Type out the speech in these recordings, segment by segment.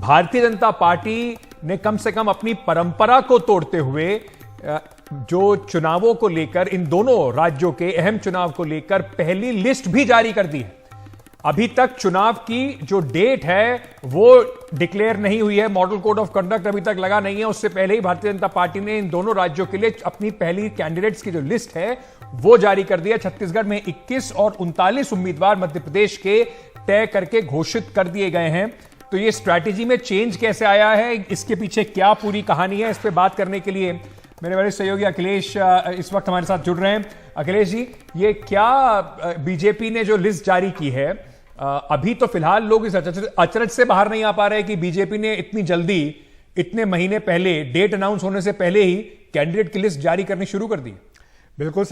Bharatiya Janata party ने कम से कम अपनी परंपरा को तोड़ते हुए जो चुनावों को लेकर, इन दोनों राज्यों के अहम चुनाव को लेकर पहली लिस्ट भी जारी कर दी है। अभी तक चुनाव की जो डेट है वो डिक्लेयर नहीं हुई है, मॉडल कोड ऑफ कंडक्ट अभी तक लगा नहीं है। उससे पहले ही भारतीय जनता पार्टी ने इन दोनों राज्यों के लिए अपनी पहली कैंडिडेट्स की जो लिस्ट है वो जारी कर दी है। छत्तीसगढ़ में 21 और 39 उम्मीदवार मध्य प्रदेश के तय करके घोषित कर दिए गए हैं। तो ये स्ट्रैटेजी में चेंज कैसे आया है, इसके पीछे क्या पूरी कहानी है, इस पर बात करने के लिए मेरे वरिष्ठ सहयोगी अखिलेश इस वक्त हमारे साथ जुड़ रहे हैं। अखिलेश जी, ये क्या बीजेपी ने जो लिस्ट जारी की है, अभी तो फिलहाल लोग इस अचरज से बाहर नहीं आ पा रहे कि बीजेपी ने इतनी जल्दी, इतने महीने पहले, डेट अनाउंस होने से पहले ही कैंडिडेट की लिस्ट जारी करनी शुरू कर दी। बिल्कुल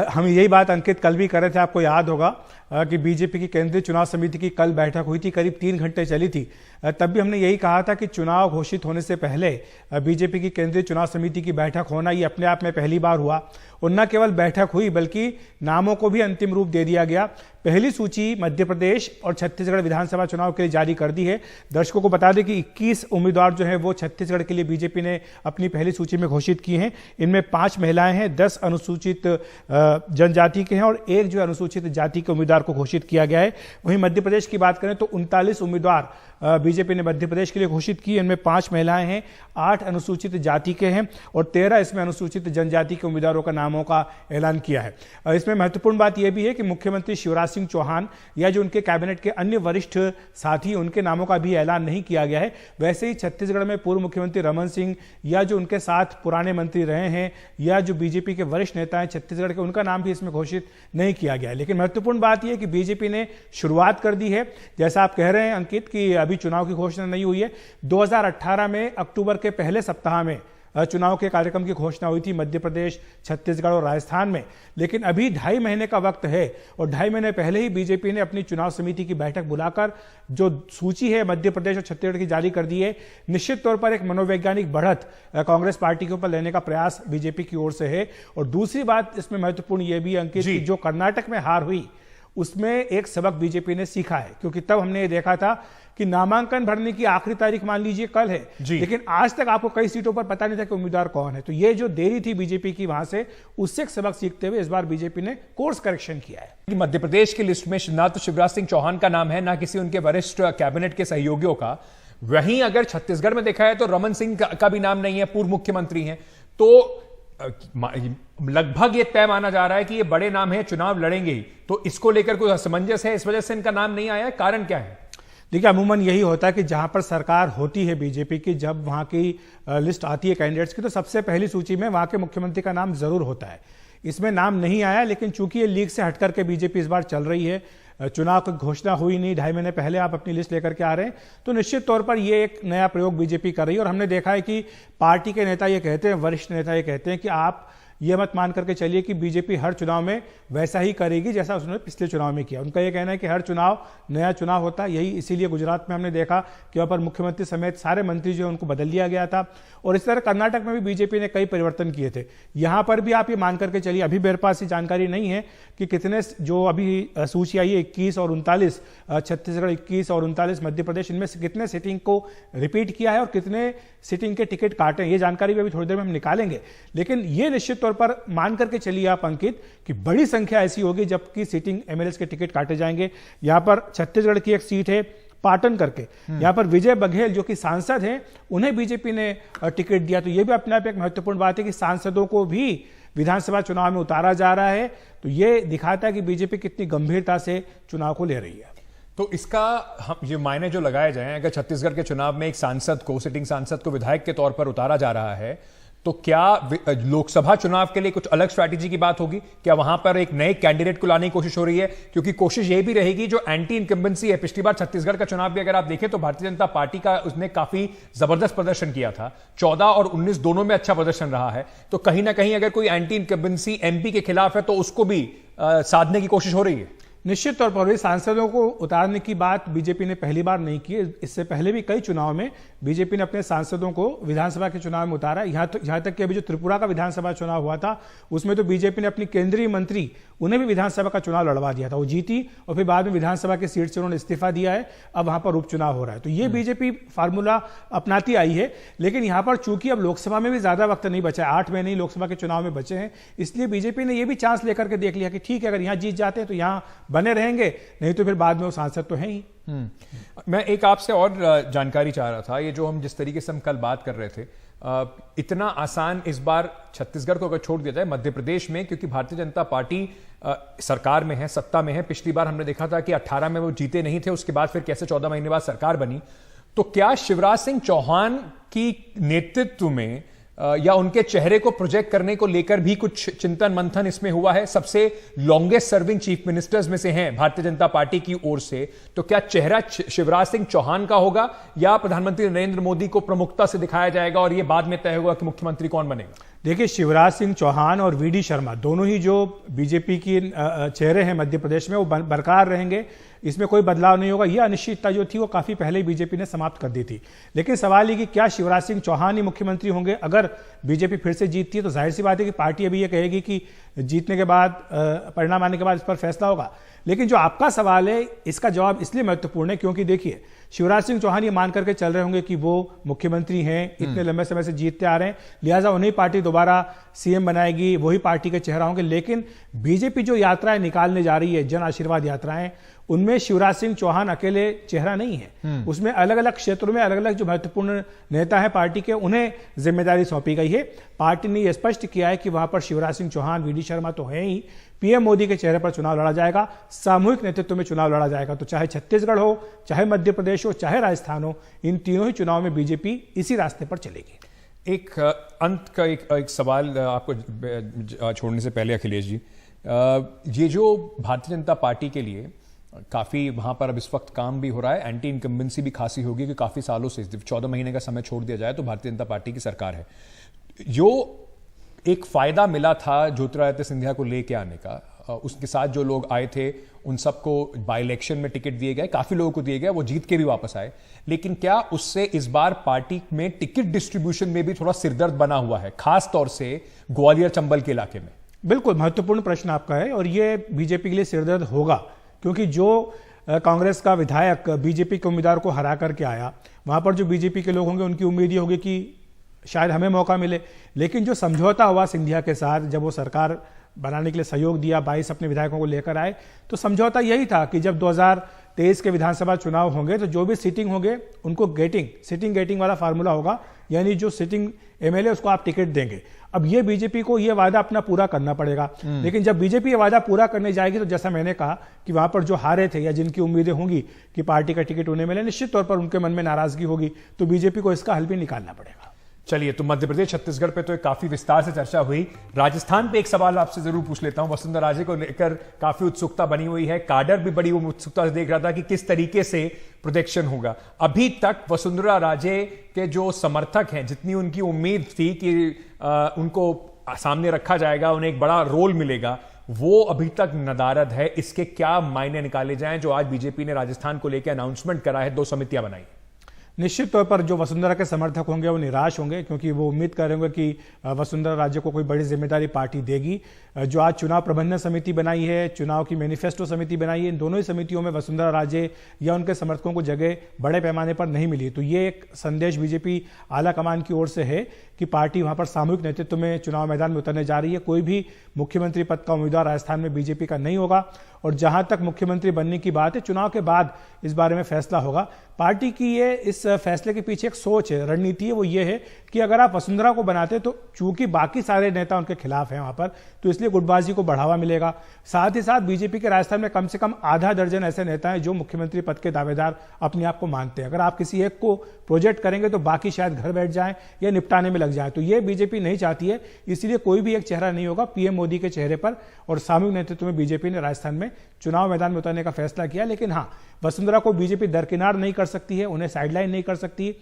हम यही बात अंकित कल भी कर रहे थे। आपको याद होगा कि बीजेपी की केंद्रीय चुनाव समिति की कल बैठक हुई थी, करीब 3 घंटे चली थी। तब भी हमने यही कहा था कि चुनाव घोषित होने से पहले बीजेपी की केंद्रीय चुनाव समिति की बैठक होना ये अपने आप में पहली बार हुआ। और न केवल बैठक हुई बल्कि नामों को भी अंतिम रूप दे दिया गया। पहली सूची मध्य प्रदेश और छत्तीसगढ़ विधानसभा चुनाव के लिए जारी कर दी है। दर्शकों को बता दें कि 21 उम्मीदवार जो है वो छत्तीसगढ़ के लिए बीजेपी ने अपनी पहली सूची में घोषित किए हैं। इनमें 5 महिलाएं हैं, 10 अनुसूचित जनजाति के हैं और 1 जो अनुसूचित जाति के उम्मीदवार को घोषित किया गया है। वहीं मध्य प्रदेश की बात करें तो 39 उम्मीदवार बीजेपी ने मध्य प्रदेश के लिए घोषित किए। इनमें 5 महिलाएं हैं, 8 अनुसूचित जाति के हैं और 13 इसमें अनुसूचित जनजाति के उम्मीदवारों का नामों का ऐलान किया है। इसमें महत्वपूर्ण बात यह भी है कि मुख्यमंत्री शिवराज सिंह चौहान या जो उनके कैबिनेट के अन्य वरिष्ठ साथी, उनके नामों का भी ऐलान नहीं किया गया है। वैसे ही छत्तीसगढ़ में पूर्व मुख्यमंत्री रमन सिंह या जो उनके साथ पुराने मंत्री रहे हैं या जो बीजेपी के वरिष्ठ नेता हैं छत्तीसगढ़ के, उनका नाम भी इसमें घोषित नहीं किया गया है। लेकिन महत्वपूर्ण बात यह कि बीजेपी ने शुरुआत कर दी है। जैसा आप कह रहे हैं अंकित कि अभी चुनाव की घोषणा नहीं हुई है। 2018 में अक्टूबर के पहले सप्ताह में चुनाव के कार्यक्रम की घोषणा हुई थी मध्य प्रदेश, छत्तीसगढ़ और राजस्थान में। लेकिन अभी 2.5 महीने का वक्त है और 2.5 महीने पहले ही बीजेपी ने अपनी चुनाव समिति की बैठक बुलाकर जो सूची है मध्य प्रदेश और छत्तीसगढ़ की जारी कर दी है। निश्चित तौर पर एक मनोवैज्ञानिक बढ़त कांग्रेस पार्टी के ऊपर लेने का प्रयास बीजेपी की ओर से है। और दूसरी बात इसमें महत्वपूर्ण यह भी अंकित कि जो कर्नाटक में हार हुई उसमें एक सबक बीजेपी ने सीखा है, क्योंकि तब हमने ये देखा था कि नामांकन भरने की आखिरी तारीख मान लीजिए कल है, लेकिन आज तक आपको कई सीटों पर पता नहीं था कि उम्मीदवार कौन है। तो ये जो देरी थी बीजेपी की वहां से, उससे एक सबक सीखते हुए इस बार बीजेपी ने कोर्स करेक्शन किया है। मध्य प्रदेश की लिस्ट में ना तो शिवराज सिंह चौहान का नाम है, ना किसी उनके वरिष्ठ कैबिनेट के सहयोगियों का। वहीं अगर छत्तीसगढ़ में देखा है तो रमन सिंह का भी नाम नहीं है, पूर्व मुख्यमंत्री हैं। तो लगभग ये तय माना जा रहा है कि ये बड़े नाम है, चुनाव लड़ेंगे ही। तो इसको लेकर कोई असमंजस है, इस वजह से इनका नाम नहीं आया है, कारण क्या है? देखिए, अमूमन यही होता है कि जहां पर सरकार होती है बीजेपी की, जब वहां की लिस्ट आती है कैंडिडेट्स की, तो सबसे पहली सूची में वहां के मुख्यमंत्री का नाम जरूर होता है। इसमें नाम नहीं आया, लेकिन चूंकि ये लीग से हटकर के बीजेपी इस बार चल रही है, चुनाव की घोषणा हुई नहीं, 2.5 महीने पहले आप अपनी लिस्ट लेकर के आ रहे हैं, तो निश्चित तौर पर ये एक नया प्रयोग बीजेपी कर रही है। और हमने देखा है कि पार्टी के नेता ये कहते हैं, वरिष्ठ नेता ये कहते हैं कि आप ये मत मान करके चलिए कि बीजेपी हर चुनाव में वैसा ही करेगी जैसा उसने पिछले चुनाव में किया। उनका ये कहना है कि हर चुनाव नया चुनाव होता है। यही इसीलिए गुजरात में हमने देखा कि वहाँ पर मुख्यमंत्री समेत सारे मंत्री जो उनको बदल दिया गया था। और इस तरह कर्नाटक में भी बीजेपी ने कई परिवर्तन किए थे। यहाँ पर भी आप ये मान करके चलिए, अभी मेरे पास ये जानकारी नहीं है कि कितने, जो अभी सूची आई है 21 और 39, छत्तीसगढ़ 21 और 39 मध्य प्रदेश, इनमें से कितने सीटिंग को रिपीट किया है और कितने सीटिंग के टिकट काटे, ये जानकारी भी अभी थोड़ी देर में हम निकालेंगे। लेकिन ये निश्चित तौर पर मान करके चलिए आप अंकित कि बड़ी संख्या ऐसी होगी जबकि सीटिंग एमएलए के टिकट काटे जाएंगे। यहां पर छत्तीसगढ़ की एक सीट है पाटन करके, यहां पर विजय बघेल जो कि सांसद हैं, उन्हें बीजेपी ने टिकट दिया। तो यह भी अपने आप एक महत्वपूर्ण बात है कि सांसदों को भी विधानसभा चुनाव में उतारा जा रहा है। तो यह दिखाता है कि बीजेपी कितनी गंभीरता से चुनाव को ले रही है। तो इसका हम ये मायने जो लगाए जाएं, अगर छत्तीसगढ़ के चुनाव में एक सांसद को, सिटिंग सांसद को विधायक के तौर पर उतारा जा रहा है, तो क्या लोकसभा चुनाव के लिए कुछ अलग स्ट्रैटेजी की बात होगी? क्या वहां पर एक नए कैंडिडेट को लाने की कोशिश हो रही है? क्योंकि कोशिश यह भी रहेगी, जो एंटी इनकम्बेंसी है, पिछली बार छत्तीसगढ़ का चुनाव भी अगर आप देखें तो भारतीय जनता पार्टी का उसने काफी जबरदस्त प्रदर्शन किया था। 14 और 19 दोनों में अच्छा प्रदर्शन रहा है। तो कहीं ना कहीं अगर कोई एंटी इनकम्बेंसी एमपी के खिलाफ है तो उसको भी साधने की कोशिश हो रही है। निश्चित तौर पर सांसदों को उतारने की बात बीजेपी ने पहली बार नहीं की। इससे पहले भी कई चुनाव में बीजेपी ने अपने सांसदों को विधानसभा के चुनाव में उतारा। यहां तक कि अभी जो त्रिपुरा का विधानसभा चुनाव हुआ था उसमें तो बीजेपी ने अपनी केंद्रीय मंत्री उन्हें भी विधानसभा का चुनाव लड़वा दिया था, वो जीती और फिर बाद में विधानसभा की सीट से उन्होंने इस्तीफा दिया है। अब वहां पर उपचुनाव हो रहा है, तो ये बीजेपी फार्मूला अपनाती आई है। लेकिन यहां पर चूंकि अब लोकसभा में भी ज्यादा वक्त नहीं बचा है, 8 महीने ही लोकसभा के चुनाव में बचे हैं, इसलिए बीजेपी ने यह भी चांस लेकर के देख लिया कि ठीक है, अगर यहां जीत जाते हैं तो यहां बने रहेंगे, नहीं तो फिर बाद में वो सांसद तो हैं ही। मैं एक आपसे और जानकारी चाह रहा था, ये जो हम जिस तरीके से हम कल बात कर रहे थे, इतना आसान इस बार छत्तीसगढ़ को अगर छोड़ दिया जाए, मध्य प्रदेश में, क्योंकि भारतीय जनता पार्टी सरकार में है, सत्ता में है। पिछली बार हमने देखा था कि 18 में वो जीते नहीं थे, उसके बाद फिर कैसे 14 महीने बाद सरकार बनी। तो क्या शिवराज सिंह चौहान की नेतृत्व में या उनके चेहरे को प्रोजेक्ट करने को लेकर भी कुछ चिंतन मंथन इसमें हुआ है? सबसे लॉन्गेस्ट सर्विंग चीफ मिनिस्टर्स में से हैं भारतीय जनता पार्टी की ओर से, तो क्या चेहरा शिवराज सिंह चौहान का होगा या प्रधानमंत्री नरेंद्र मोदी को प्रमुखता से दिखाया जाएगा और यह बाद में तय होगा कि मुख्यमंत्री कौन बनेगा? देखिए, शिवराज सिंह चौहान और वीडी शर्मा दोनों ही जो बीजेपी की चेहरे हैं मध्य प्रदेश में, वो बरकरार रहेंगे, इसमें कोई बदलाव नहीं होगा। यह अनिश्चितता जो थी वो काफी पहले ही बीजेपी ने समाप्त कर दी थी। लेकिन सवाल ये कि क्या शिवराज सिंह चौहान ही मुख्यमंत्री होंगे? अगर बीजेपी फिर से जीतती है तो जाहिर सी बात है कि पार्टी अभी ये कहेगी कि जीतने के बाद, परिणाम आने के बाद इस पर फैसला होगा। लेकिन जो आपका सवाल है, इसका जवाब इसलिए महत्वपूर्ण है क्योंकि देखिए, शिवराज सिंह चौहान ये मान करके चल रहे होंगे कि वो मुख्यमंत्री हैं, इतने लंबे समय से जीतते आ रहे हैं, लिहाजा उन्हें पार्टी दोबारा सीएम बनाएगी, वही पार्टी के चेहरा होंगे। लेकिन बीजेपी जो यात्राएं निकालने जा रही है, जन आशीर्वाद यात्राएं, उनमें शिवराज सिंह चौहान अकेले चेहरा नहीं है। उसमें अलग अलग क्षेत्रों में अलग अलग जो महत्वपूर्ण नेता है पार्टी के, उन्हें जिम्मेदारी सौंपी गई है। पार्टी ने यह स्पष्ट किया है कि वहां पर शिवराज सिंह चौहान, वीडी शर्मा तो है ही, पीएम मोदी के चेहरे पर चुनाव लड़ा जाएगा, सामूहिक नेतृत्व में चुनाव लड़ा जाएगा। तो चाहे छत्तीसगढ़ हो, चाहे मध्य प्रदेश हो, चाहे राजस्थान हो, इन तीनों ही चुनाव में बीजेपी इसी रास्ते पर चलेगी। एक अंत का एक सवाल आपको छोड़ने से पहले, अखिलेश जी, ये जो भारतीय जनता पार्टी के लिए काफी वहां पर अब इस वक्त काम भी हो रहा है, एंटी इनकम्बेंसी भी खासी होगी कि काफी सालों से, 14 महीने का समय छोड़ दिया जाए तो भारतीय जनता पार्टी की सरकार है। जो एक फायदा मिला था ज्योतिरादित्य सिंधिया को लेके आने का, उसके साथ जो लोग आए थे उन सबको बाई इलेक्शन में टिकट दिए गए, काफी लोगों को दिए गए, वो जीत के भी वापस आए। लेकिन क्या उससे इस बार पार्टी में टिकट डिस्ट्रीब्यूशन में भी थोड़ा सिरदर्द बना हुआ है, खास तौर से ग्वालियर चंबल के इलाके में? बिल्कुल महत्वपूर्ण प्रश्न आपका है, और ये बीजेपी के लिए सिरदर्द होगा, क्योंकि जो कांग्रेस का विधायक बीजेपी के उम्मीदवार को हरा करके आया, वहां पर जो बीजेपी के लोग होंगे उनकी उम्मीद ये होगी कि शायद हमें मौका मिले। लेकिन जो समझौता हुआ सिंधिया के साथ, जब वो सरकार बनाने के लिए सहयोग दिया, 22 अपने विधायकों को लेकर आए, तो समझौता यही था कि जब 2023 के विधानसभा चुनाव होंगे तो जो भी सिटिंग होंगे उनको सिटिंग गेटिंग वाला फार्मूला होगा, यानी जो सिटिंग एमएलए उसको आप टिकट देंगे। अब ये बीजेपी को ये वादा अपना पूरा करना पड़ेगा। लेकिन जब बीजेपी ये वादा पूरा करने जाएगी तो जैसा मैंने कहा कि वहां पर जो हारे थे या जिनकी उम्मीदें होंगी कि पार्टी का टिकट उन्हें मिले, निश्चित तौर पर उनके मन में नाराजगी होगी, तो बीजेपी को इसका हल भी निकालना पड़ेगा। चलिए, तो मध्य प्रदेश छत्तीसगढ़ पे तो एक काफी विस्तार से चर्चा हुई। राजस्थान पे एक सवाल आपसे जरूर पूछ लेता हूं। वसुंधरा राजे को लेकर काफी उत्सुकता बनी हुई है, काडर भी बड़ी उत्सुकता से देख रहा था कि किस तरीके से प्रोजेक्शन होगा। अभी तक वसुंधरा राजे के जो समर्थक हैं, जितनी उनकी उम्मीद थी कि उनको सामने रखा जाएगा, उन्हें एक बड़ा रोल मिलेगा, वो अभी तक नदारद है। इसके क्या मायने निकाले जाएं जो आज बीजेपी ने राजस्थान को लेकर अनाउंसमेंट करा है, 2 समितियां बनाई? निश्चित तौर पर जो वसुंधरा के समर्थक होंगे वो निराश होंगे, क्योंकि वो उम्मीद करेंगे कि वसुंधरा राजे को कोई बड़ी जिम्मेदारी पार्टी देगी। जो आज चुनाव प्रबंधन समिति बनाई है, चुनाव की मैनिफेस्टो समिति बनाई है, इन दोनों ही समितियों में वसुंधरा राजे या उनके समर्थकों को जगह बड़े पैमाने पर नहीं मिली। तो ये एक संदेश बीजेपी आला कमान की ओर से है कि पार्टी वहां पर सामूहिक नेतृत्व में चुनाव मैदान में उतरने जा रही है। कोई भी मुख्यमंत्री पद का उम्मीदवार राजस्थान में बीजेपी का नहीं होगा, और जहां तक मुख्यमंत्री बनने की बात है, चुनाव के बाद इस बारे में फैसला होगा। पार्टी की ये इस फैसले के पीछे एक सोच है, रणनीति है, वो ये है कि अगर आप वसुंधरा को बनाते तो चूंकि बाकी सारे नेता उनके खिलाफ हैं वहां पर, तो इसलिए गुटबाजी को बढ़ावा मिलेगा। साथ ही साथ बीजेपी के राजस्थान में कम से कम आधा दर्जन ऐसे नेता हैं जो मुख्यमंत्री पद के दावेदार अपने आप को मानते हैं। अगर आप किसी एक को प्रोजेक्ट करेंगे तो बाकी शायद घर बैठ जाएं या निपटाने में लग जाए। तो ये बीजेपी नहीं चाहती है, इसलिए कोई भी एक चेहरा नहीं होगा पीएम मोदी के चेहरे पर, और सामूहिक नेतृत्व में बीजेपी ने राजस्थान में चुनाव मैदान में उतरने का फैसला किया। लेकिन हाँ, वसुंधरा को बीजेपी दरकिनार नहीं कर सकती है, उन्हें साइडलाइन नहीं कर सकती।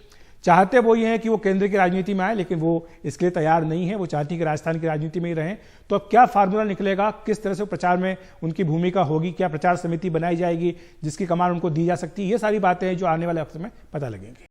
चाहते वो ये हैं कि वो केंद्र की राजनीति में आए, लेकिन वो इसके लिए तैयार नहीं है। वो चाहती है कि राजस्थान की राजनीति में ही रहें। तो अब क्या फार्मूला निकलेगा, किस तरह से प्रचार में उनकी भूमिका होगी, क्या प्रचार समिति बनाई जाएगी जिसकी कमान उनको दी जा सकती है, ये सारी बातें हैं जो आने वाले वक्त में पता लगेंगी।